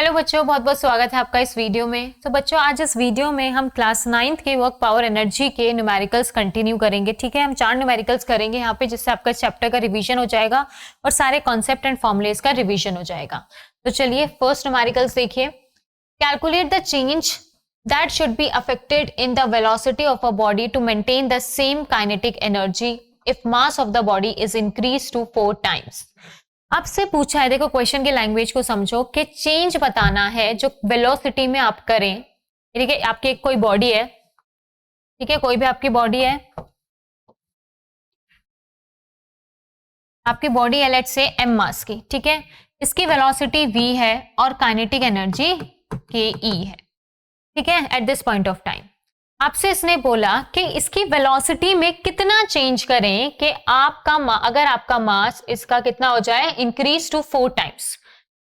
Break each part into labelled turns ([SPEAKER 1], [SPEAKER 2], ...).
[SPEAKER 1] Hello बच्चों, बहुत बहुत स्वागत है आपका इस वीडियो में। तो बच्चों, आज इस वीडियो में हम क्लास 9th के वर्क पावर एनर्जी के न्यूमेरिकल्स कंटिन्यू करेंगे। ठीक है, हम 4 न्यूमेरिकल्स करेंगे यहाँ पे, जिससे आपका चैप्टर का रिवीजन हो जाएगा और सारे कॉन्सेप्ट एंड फॉर्मुलेस का रिवीजन हो जाएगा। तो चलिए फर्स्ट न्यूमेरिकल्स देखिए। Calculate the change that should be affected in the velocity of a body to maintain the same kinetic energy if mass of the body is increase to 4 times. आपसे पूछा है, देखो question की language को समझो, कि change बताना है जो वेलोसिटी में आप करें। ठीक है, आपकी कोई बॉडी है, ठीक है, कोई भी आपकी बॉडी है, आपकी बॉडी है लेट्स से m मास की। ठीक है, इसकी वेलोसिटी v है और काइनेटिक एनर्जी ke है। ठीक है, at this point of time आपसे इसने बोला कि इसकी वेलोसिटी में कितना चेंज करें कि आपका अगर आपका मास इसका कितना हो जाए, इंक्रीज टू 4 टाइम्स,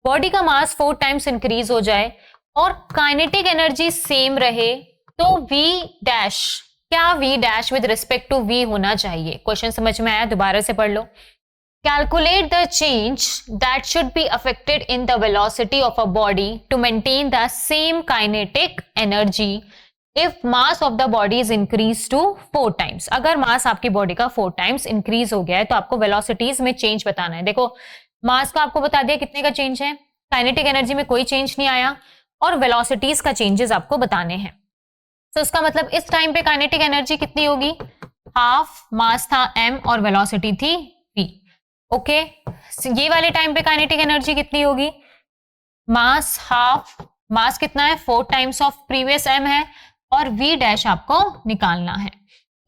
[SPEAKER 1] बॉडी का मास 4 टाइम्स इंक्रीज हो जाए और काइनेटिक एनर्जी सेम रहे, तो v डैश, क्या v dash with respect to v होना चाहिए। क्वेश्चन समझ में आया? दोबारा से पढ़ लो। Calculate the change that should be affected in the velocity of a body to maintain the same kinetic energy if mass of the body is increase to 4 times. अगर मास आपकी बॉडी का 4 टाइम्स इंक्रीज हो गया है तो आपको velocities में change बताना है। देखो मास का आपको बता दिया कितने का चेंज है, काइनेटिक एनर्जी में कोई चेंज नहीं आया, और वेलोसिटीज का चेंजेस आपको बताने हैं। तो इसका मतलब इस टाइम पे काइनेटिक एनर्जी कितनी होगी, हाफ, मास था m और वेलोसिटी थी v। ओके, ये वाले टाइम पे काइनेटिक एनर्जी कितनी होगी, मास हाफ, मास कितना है 4 टाइम्स ऑफ प्रीवियस m है, और v डैश आपको निकालना है।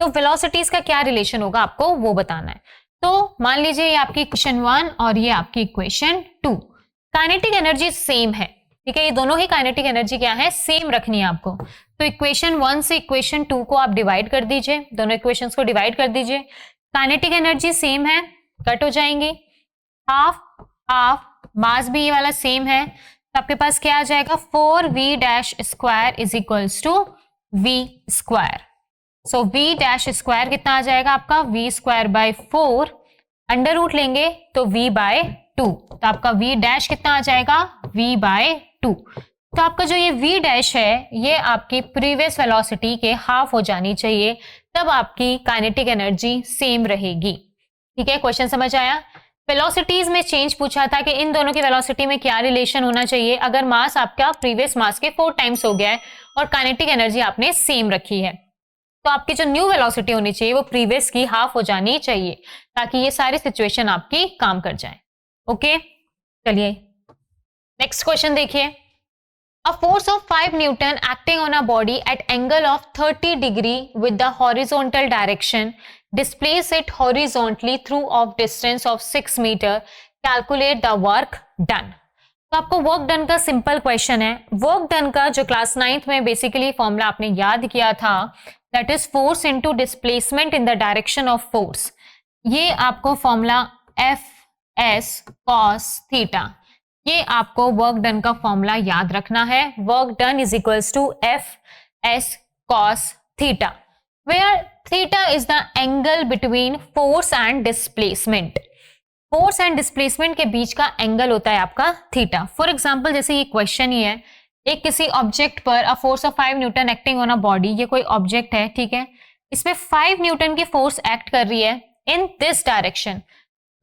[SPEAKER 1] तो वेलोसिटीज का क्या रिलेशन होगा आपको वो बताना है। तो मान लीजिए ये आपकी इक्वेशन 1 और ये आपकी इक्वेशन 2, काइनेटिक एनर्जी सेम है। ठीक है, ये दोनों ही काइनेटिक एनर्जी क्या है, सेम रखनी है आपको। तो इक्वेशन 1 से इक्वेशन 2 को आप डिवाइड कर दीजिए, दोनों इक्वेशंस को डिवाइड कर दीजिए। काइनेटिक एनर्जी सेम है, कट हो जाएंगी, हाफ हाफ, मास भी ये वाला सेम है, तो आपके पास क्या आ जाएगा, 4v dash square is equals to v square. So v dash square कितना आ जाएगा आपका, v square by 4, under root लेंगे तो v बाय 2, तो आपका v डैश कितना आ जाएगा, v बाय 2। तो आपका जो ये v डैश है ये आपकी प्रीवियस वेलोसिटी के हाफ हो जानी चाहिए, तब आपकी काइनेटिक एनर्जी सेम रहेगी। ठीक है, क्वेश्चन समझ आया? वेलोसिटीज में चेंज पूछा था कि इन दोनों की वेलोसिटी में क्या रिलेशन होना चाहिए अगर मास आपका प्रीवियस मास के 4 टाइम्स हो गया है और काइनेटिक एनर्जी आपने सेम रखी है, तो आपकी जो न्यू वेलोसिटी होनी चाहिए वो प्रीवियस की हाफ हो जानी चाहिए, ताकि ये सारी सिचुएशन आपकी काम कर जाए। ओके, चलिए नेक्स्ट क्वेश्चन देखिए। A force of 5 Newton acting on a body at angle of 30 degree with the horizontal direction displace it horizontally through of distance of 6 meter. Calculate the work done. तो आपको work done का simple question है। Work done का जो class 9th में basically formula आपने याद किया था, that is force into displacement in the direction of force. ये आपको फॉर्मूला Fs cos थीटा, ये आपको वर्क डन का फॉर्मूला याद रखना है। Work done is equals to Fs cos theta, where theta is the angle between force and displacement. Force and displacement के बीच का एंगल होता है आपका थीटा। फॉर एग्जांपल जैसे ये क्वेश्चन ही है, एक किसी ऑब्जेक्ट पर a force of 5 Newton acting on a body, ये कोई ऑब्जेक्ट है, ठीक है, इसमें 5 न्यूटन की फोर्स एक्ट कर रही है in this direction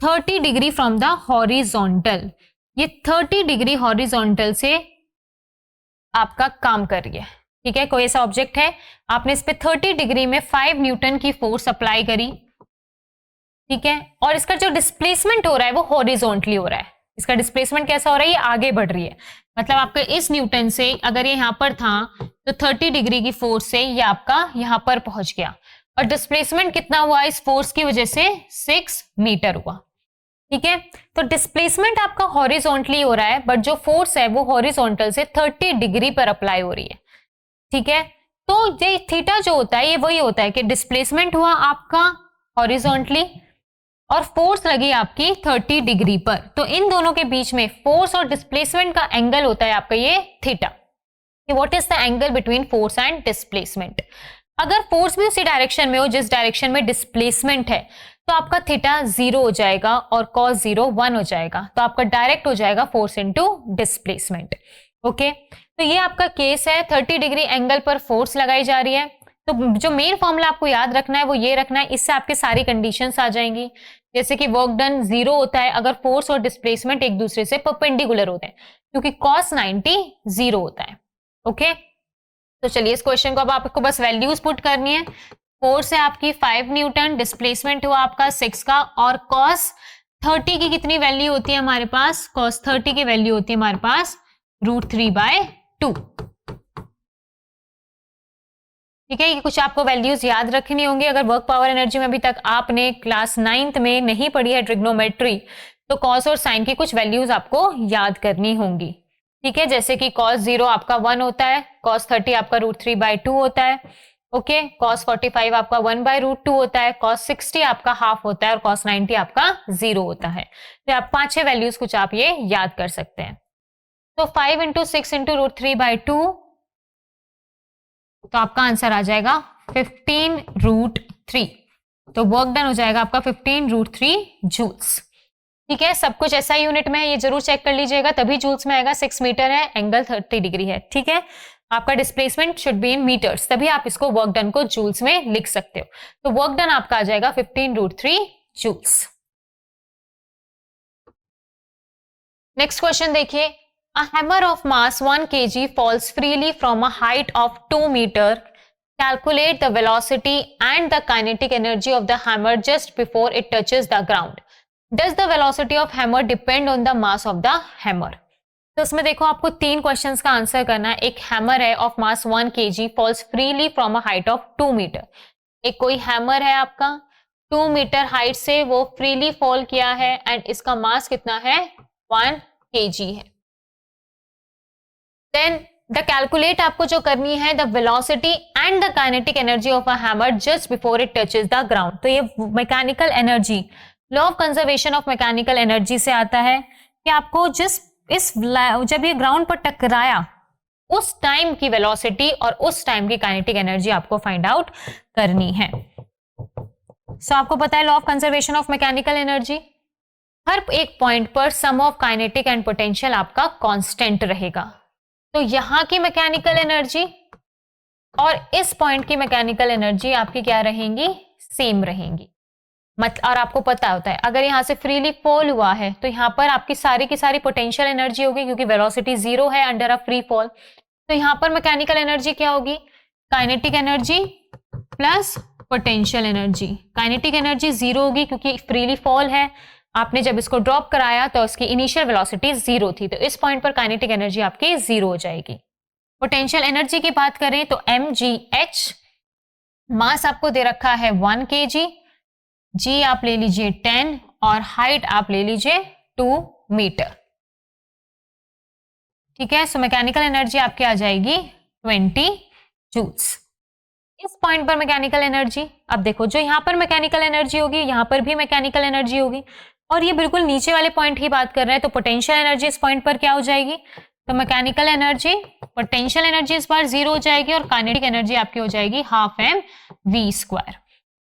[SPEAKER 1] 30 degree from the horizontal. ये 30 डिग्री हॉरिजॉन्टल से आपका काम कर रही है। ठीक है, कोई ऐसा ऑब्जेक्ट है, आपने इस पे 30 डिग्री में 5 न्यूटन की फोर्स अप्लाई करी, ठीक है, और इसका जो डिस्प्लेसमेंट हो रहा है वो हॉरिजॉन्टली हो रहा है। इसका डिस्प्लेसमेंट कैसा हो रहा है, ये आगे बढ़ रही है। मतलब आपका इस न्यूटन से अगर ये यहां पर था तो 30 डिग्री की फोर्स से ये आपका यहां पर पहुंच गया, और डिस्प्लेसमेंट कितना हुआ इस फोर्स की वजह से, 6 मीटर हुआ। ठीक है, तो डिस्प्लेसमेंट आपका हॉरिजॉन्टली हो रहा है, बट जो फोर्स है वो हॉरिजॉन्टल से 30 डिग्री पर अप्लाई हो रही है। ठीक है, तो ये थीटा जो होता है ये वही होता है कि डिस्प्लेसमेंट हुआ आपका हॉरिजॉन्टली और फोर्स लगी आपकी 30 डिग्री पर, तो इन दोनों के बीच में फोर्स और डिस्प्लेसमेंट का एंगल होता है आपका ये theta. What is the angle between force and displacement. अगर फोर्स भी उसी डायरेक्शन में हो जिस डायरेक्शन में डिस्प्लेसमेंट है, तो आपका थीटा 0 हो जाएगा और cos 0 1 हो जाएगा, तो आपका डायरेक्ट हो जाएगा फोर्स इनटू डिस्प्लेसमेंट। ओके, तो ये आपका केस है, 30 डिग्री एंगल पर फोर्स लगाई जा रही है। तो जो मेन फॉर्मूला आपको याद रखना है वो ये रखना है, इससे आपके सारी कंडीशंस आ जाएंगी। जैसे कि वर्क डन 0 होता है अगर फोर्स और डिस्प्लेसमेंट एक दूसरे से परपेंडिकुलर होते हैं, क्योंकि cos 90 0 होता है। ओके, तो चलिए इस क्वेश्चन को अब आपको बस वैल्यूज पुट करनी है। फोर्स है आपकी 5 न्यूटन, डिस्प्लेसमेंट हुआ आपका 6 का, और cos 30 की कितनी वैल्यू होती है हमारे पास? cos 30 की वैल्यू होती है हमारे पास √3/2। ठीक है, ये कुछ आपको वैल्यूज याद रखनी होंगी। अगर वर्क पावर एनर्जी में अभी तक आपने क्लास 9th में नहीं पढ़ी है ट्रिग्नोमेट्री, तो कॉस और साइन की कुछ वैल्यूज आपको याद करनी होंगी। ठीक है, जैसे कि cos 0 आपका 1 होता है, cos 30 आपका √3/2 होता है। ओके, cos 45 आपका 1/√2 होता है, cos 60 आपका हाफ होता है, और cos 90 आपका 0 होता है। तो आप 5-6 वैल्यूज कुछ आप ये याद कर सकते हैं। तो 5 × 6 × √3/2, तो आपका आंसर आ जाएगा 15√3। तो वर्क डन हो जाएगा आपका 15√3 जूल्स। ठीक है, सब कुछ ऐसा यूनिट में है, ये जरूर चेक कर लीजिएगा, तभी जूल्स में आएगा। 6 मीटर है, एंगल 30 डिग्री है। ठीक है, आपका displacement should be in metres, तभी आप इसको वर्क डन को जूल्स में लिख सकते हो। तो वर्क डन आपका आ जाएगा 15√3 जूल्स। नेक्स्ट क्वेश्चन देखिए, a hammer of mass 1 kg falls freely from a height of 2 meter. Calculate the velocity and the kinetic energy of the hammer just before it touches the ground. Does the velocity of hammer depend on the mass of the hammer? तो इसमें देखो आपको 3 questions का answer करना है। एक hammer है of mass 1 kg falls freely from a height of 2 metre. एक कोई हैमर है आपका 2 मीटर हाइट से वो फ्रीली फॉल किया है, एंड इसका मास कितना है? 1 kg है। देन द कैलकुलेट आपको जो करनी है the velocity and the kinetic energy of a hammer just before it touches the ground. तो ये mechanical energy, law of conservation of mechanical energy से आता है कि आपको जब ये ग्राउंड पर टकराया उस टाइम की वेलोसिटी और उस टाइम की काइनेटिक एनर्जी आपको फाइंड आउट करनी है। सो आपको पता है law of conservation of mechanical energy, हर एक पॉइंट पर sum of kinetic and potential आपका कांस्टेंट रहेगा। तो यहां की मैकेनिकल एनर्जी और इस पॉइंट की मैकेनिकल एनर्जी आपकी क्या रहेंगी? सेम रहेंगी। और आपको पता होता है अगर यहां से फ्रीली फॉल हुआ है तो यहां पर आपकी सारी की सारी पोटेंशियल एनर्जी होगी, क्योंकि वेलोसिटी 0 है अंडर अ फ्री फॉल। तो यहां पर मैकेनिकल एनर्जी क्या होगी? Kinetic energy plus potential energy. Kinetic energy 0 होगी क्योंकि फ्रीली फॉल है, आपने जब इसको ड्रॉप कराया तो उसकी इनिशियल वेलोसिटी 0 थी, तो इस पॉइंट पर काइनेटिक एनर्जी आपकी 0 हो जाएगी। पोटेंशियल एनर्जी की बात करें तो mgh, मास आपको दे रखा है 1 kg, g आप ले लीजिए 10 और हाइट आप ले लीजिए 2 मीटर। ठीक है, सो मैकेनिकल एनर्जी आपकी आ जाएगी 20 जूल्स। इस पॉइंट पर मैकेनिकल एनर्जी, अब देखो जो यहां पर मैकेनिकल एनर्जी होगी यहां पर भी मैकेनिकल एनर्जी होगी, और ये बिल्कुल नीचे वाले पॉइंट की बात कर रहे हैं, तो पोटेंशियल एनर्जी इस पॉइंट पर क्या हो जाएगी? तो मैकेनिकल एनर्जी, पोटेंशियल एनर्जी इस बार 0 हो जाएगी, और काइनेटिक एनर्जी आपकी हो जाएगी ½ mv²।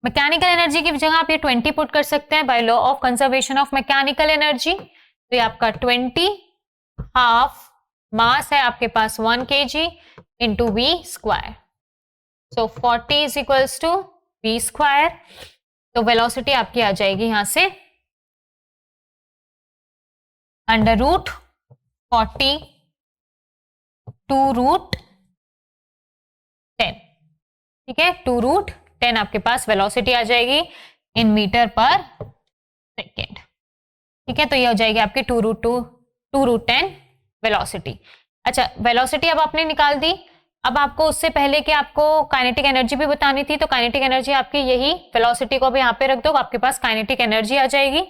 [SPEAKER 1] मैकेनिकल एनर्जी की जगह आप ये 20 पुट कर सकते हैं by law of conservation of mechanical energy. तो ये आपका 20 हाफ, मास है आपके पास 1 kg into v², so 40 is equals to v²। तो वेलोसिटी आपकी आ जाएगी यहां से √40 2√10। ठीक है, 2√10 आपके पास वेलोसिटी आ जाएगी इन मीटर पर सेकेंड। ठीक है, तो ये हो जाएगी आपकी 2√10 वेलोसिटी। अच्छा, वेलोसिटी अब आपने निकाल दी। अब आपको उससे पहले कि आपको काइनेटिक एनर्जी भी बतानी थी, तो काइनेटिक एनर्जी आपकी यही, वेलोसिटी को अब यहाँ पे रख दो, आपके पास काइनेटिक एनर्जी आ जाएगी।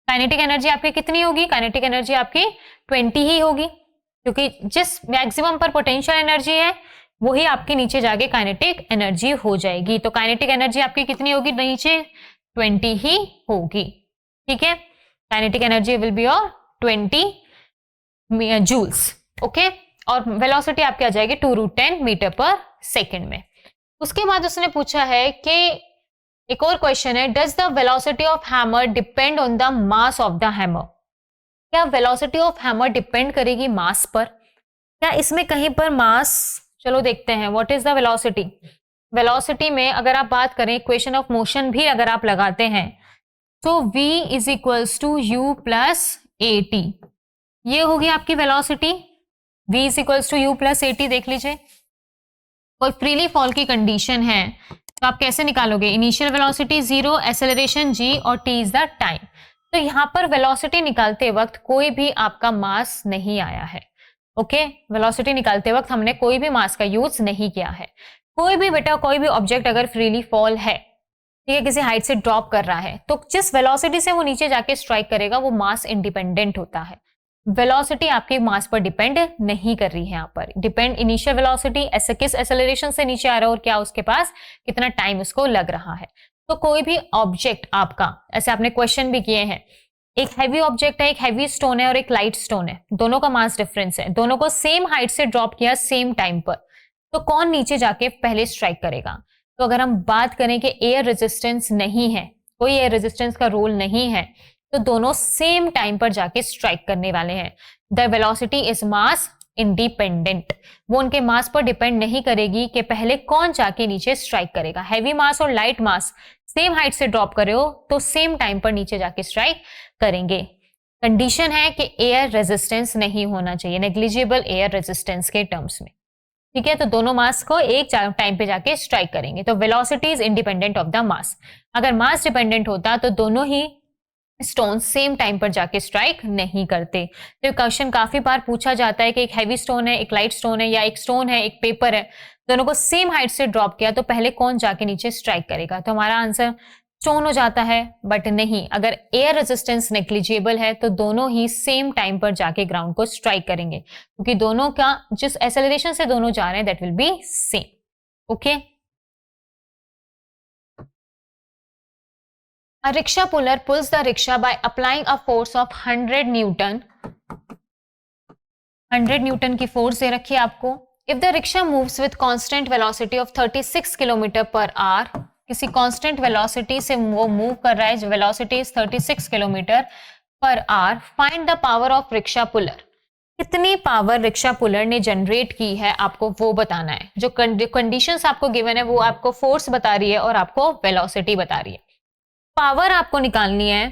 [SPEAKER 1] काइनेटिक एनर्जी आपकी कितनी होगी? काइनेटिक एनर्जी आपकी 20 ही होगी, क्योंकि जिस मैक्सिमम पर पोटेंशियल एनर्जी है वही आपकी नीचे जाके काइनेटिक एनर्जी हो जाएगी। तो काइनेटिक एनर्जी आपकी कितनी होगी? नीचे 20 ही होगी। ठीक है, काइनेटिक एनर्जी विल बी और 20 जूल्स। ओके, और वेलोसिटी आपकी आ जाएगी 2√10 मीटर पर सेकेंड में। उसके बाद उसने पूछा है कि एक और क्वेश्चन है, does the velocity of hammer depend on the mass of the hammer? क्या वेलोसिटी ऑफ हैमर डिपेंड करेगी मास पर? क्या इसमें कहीं पर मास, चलो देखते हैं what is the velocity. Velocity में अगर आप बात करें, इक्वेशन ऑफ मोशन भी अगर आप लगाते हैं तो v is equals to u plus a t, ये होगी आपकी velocity. v is equals to u plus a t देख लीजिए। और फ्रीली फॉल की कंडीशन है तो आप कैसे निकालोगे, इनिशियल वेलोसिटी 0, एक्सेलरेशन g और t इज द टाइम। तो यहां पर वेलोसिटी निकालते वक्त कोई भी आपका मास नहीं आया है। ओके, वेलोसिटी निकालते वक्त हमने कोई भी मास का यूज नहीं किया है। कोई भी बेटा, कोई भी ऑब्जेक्ट अगर फ्रीली फॉल है, ठीक है, किसी हाइट से ड्रॉप कर रहा है, तो जिस वेलोसिटी से वो नीचे जाके स्ट्राइक करेगा वो मास इंडिपेंडेंट होता है। वेलोसिटी आपके मास पर डिपेंड नहीं कर रही है। यहाँ पर डिपेंड इनिशियल वेलोसिटी ऐसे किस एक्सेलरेशन से नीचे आ रहा है और क्या उसके पास कितना टाइम उसको लग रहा है। तो कोई भी ऑब्जेक्ट आपका, ऐसे आपने क्वेश्चन भी किए हैं, एक हैवी ऑब्जेक्ट है, एक हैवी स्टोन है और एक लाइट स्टोन है, दोनों का मास डिफरेंस है, दोनों को सेम हाइट से ड्रॉप किया सेम टाइम पर, तो कौन नीचे जाके पहले स्ट्राइक करेगा। तो अगर हम बात करें कि एयर रेजिस्टेंस नहीं है, कोई एयर रेजिस्टेंस का रोल नहीं है, तो दोनों सेम टाइम पर जाके स्ट्राइक करने वाले हैं। The velocity is mass independent, वो उनके मास पर डिपेंड नहीं करेगी कि पहले कौन जाके नीचे स्ट्राइक करेगा। हैवी मास और लाइट मास सेम हाइट से ड्रॉप कर रहे हो तो सेम टाइम पर नीचे जाके स्ट्राइक करेंगे। कंडीशन है कि एयर रेजिस्टेंस नहीं होना चाहिए, नेग्लिजिबल एयर रेजिस्टेंस के टर्म्स में, ठीक है। तो दोनों मास को एक टाइम पे जाके स्ट्राइक करेंगे। तो velocity is independent of the mass. अगर मास डिपेंडेंट होता तो दोनों ही स्टोन सेम टाइम पर जाके स्ट्राइक नहीं करते। तो क्वेश्चन काफी बार पूछा जाता है कि एक हैवी स्टोन है, एक लाइट स्टोन है, या एक स्टोन है, एक पेपर है, दोनों को सेम हाइट से ड्रॉप किया तो पहले कौन जाके नीचे स्ट्राइक करेगा। तो हमारा आंसर स्टोन हो जाता है, बट नहीं, अगर एयर रेजिस्टेंस नेग्लिजिबल है तो दोनों ही सेम टाइम पर जाके ग्राउंड को स्ट्राइक करेंगे, क्योंकि दोनों का जिस एक्सेलरेशन से दोनों जा रहे हैं that will be same. Okay, A rickshaw puller pulls the rickshaw by applying a force of 100 Newton. 100 Newton की फोर्स दे रखी है आपको। If the rickshaw moves with constant velocity of 36 kilometre per our, किसी कांस्टेंट वेलोसिटी से वो move कर रहा है, velocity is 36 kilometre per our, find the power of rickshaw puller. कितनी पावर रिक्शा पुलर ने जनरेट की है आपको वो बताना है। जो कंडीशंस आपको गिवन है वो आपको फोर्स बता रही है और आपको वेलोसिटी बता रही है। पावर आपको निकालनी है।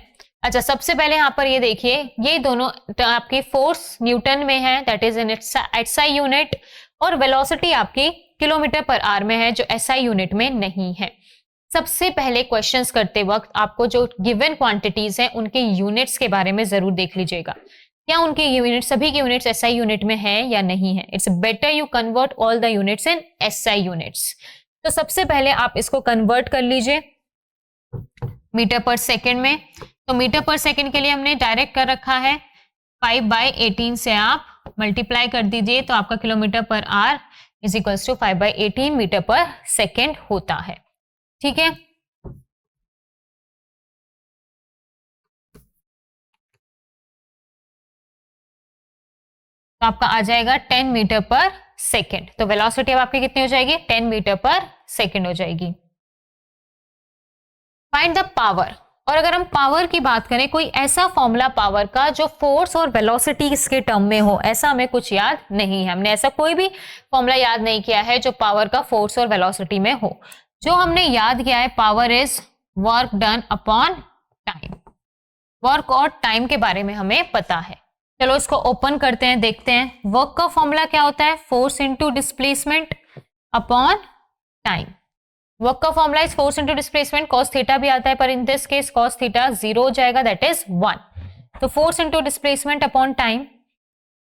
[SPEAKER 1] अच्छा, सबसे पहले यहाँ पर ये देखिए, ये दोनों आपकी फोर्स न्यूटन में है, that is in SI unit, और वेलोसिटी आपकी किलोमीटर पर आवर में है जो SI यूनिट में नहीं है। सबसे पहले क्वेश्चंस करते वक्त आपको जो गिवन क्वांटिटीज हैं उनके यूनिट्स के बारे में जरूर देख लीजिएगा, क्या उनके यूनिट, सभी के यूनिट्स SI यूनिट में है या नहीं है। It's better you convert all the units in SI units. तो सबसे पहले आप इसको कन्वर्ट कर लीजिए मीटर पर सेकेंड में। तो मीटर पर सेकेंड के लिए हमने डायरेक्ट कर रखा है 5/18 से आप मल्टीप्लाई कर दीजिए तो आपका kilometre per hour is equals to 5/18 metre per second होता है। ठीक है, तो आपका आ जाएगा 10 मीटर पर सेकेंड। तो वेलोसिटी अब आपकी कितनी हो जाएगी, 10 मीटर पर सेकेंड हो जाएगी। Find the power. और अगर हम पावर की बात करें, कोई ऐसा फॉर्मूला पावर का जो फोर्स और वेलोसिटी इसके टर्म में हो, ऐसा हमें कुछ याद नहीं है। हमने ऐसा कोई भी फॉर्मूला याद नहीं किया है जो पावर का फोर्स और वेलोसिटी में हो। जो हमने याद किया है, power is work done upon time. Work और टाइम के बारे में हमें पता है। चलो इसको ओपन करते हैं, देखते हैं वर्क का फॉर्मूला क्या होता है, force into displacement upon time. Work का formula is force into displacement, cos theta भी आता है पर in this case cos theta 0 हो जाएगा, दैट इज 1। तो force into displacement upon time,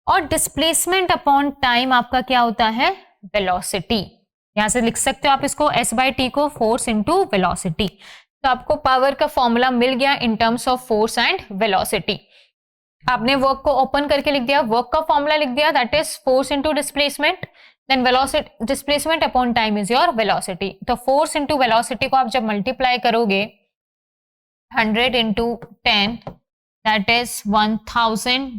[SPEAKER 1] और डिस्प्लेसमेंट अपॉन टाइम आपका क्या होता है, वेलोसिटी। यहां से लिख सकते हो आप इसको S/T को, फोर्स इंटू वेलोसिटी। तो आपको पावर का फॉर्मूला मिल गया in terms of force and velocity. आपने वर्क को ओपन करके लिख दिया, वर्क का फॉर्मूला लिख दिया, that is force into displacement, then velocity, displacement upon time is your velocity. तो फोर्स इंटू वेलोसिटी को आप जब मल्टीप्लाई करोगे 100 इंटू 10 दैट इज 1000।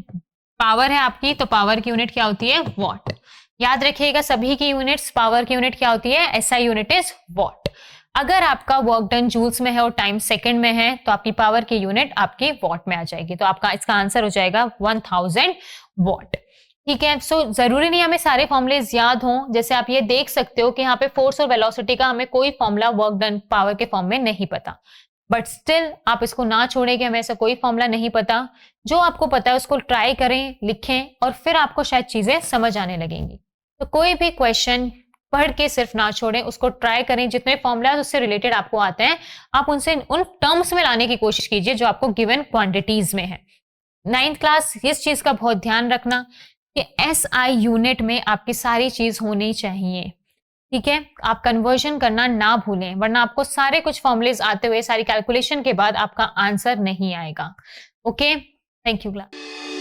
[SPEAKER 1] पावर है आपकी, तो पावर की यूनिट क्या होती है, वॉट। याद रखिएगा सभी की यूनिट्स, पावर की यूनिट क्या होती है, SI यूनिट इज वॉट। अगर आपका वर्क डन जूल्स में है और टाइम सेकंड में है तो आपकी पावर की यूनिट आपकी वॉट में आ जाएगी। तो आपका इसका आंसर हो जाएगा 1000 वॉट। ठीक है। सो जरूरी नहीं हमें सारे फॉर्मुलेज याद हों। जैसे आप ये देख सकते हो कि यहाँ पे फोर्स और वेलोसिटी का हमें कोई फॉर्मूला वर्क डन पावर के फॉर्म में नहीं पता, बट स्टिल आप इसको ना छोड़ें कि हमें ऐसा कोई फॉर्मूला नहीं पता। जो आपको पता है उसको ट्राई करें, लिखें, और फिर आपको शायद चीजें समझ आने लगेंगी। तो कोई भी क्वेश्चन पढ़ के सिर्फ ना छोड़ें, उसको ट्राई करें। जितने फॉर्मूला उससे रिलेटेड आपको आते हैं आप उनसे उन टर्म्स में लाने की कोशिश कीजिए जो आपको गिवन क्वांटिटीज में है। 9th क्लास इस चीज का बहुत ध्यान रखना कि SI यूनिट में आपकी सारी चीज होनी चाहिए। ठीक है, आप कन्वर्जन करना ना भूलें, वरना आपको सारे कुछ फॉर्मुलेज आते हुए सारी कैलकुलेशन के बाद आपका आंसर नहीं आएगा। Okay, thank you class.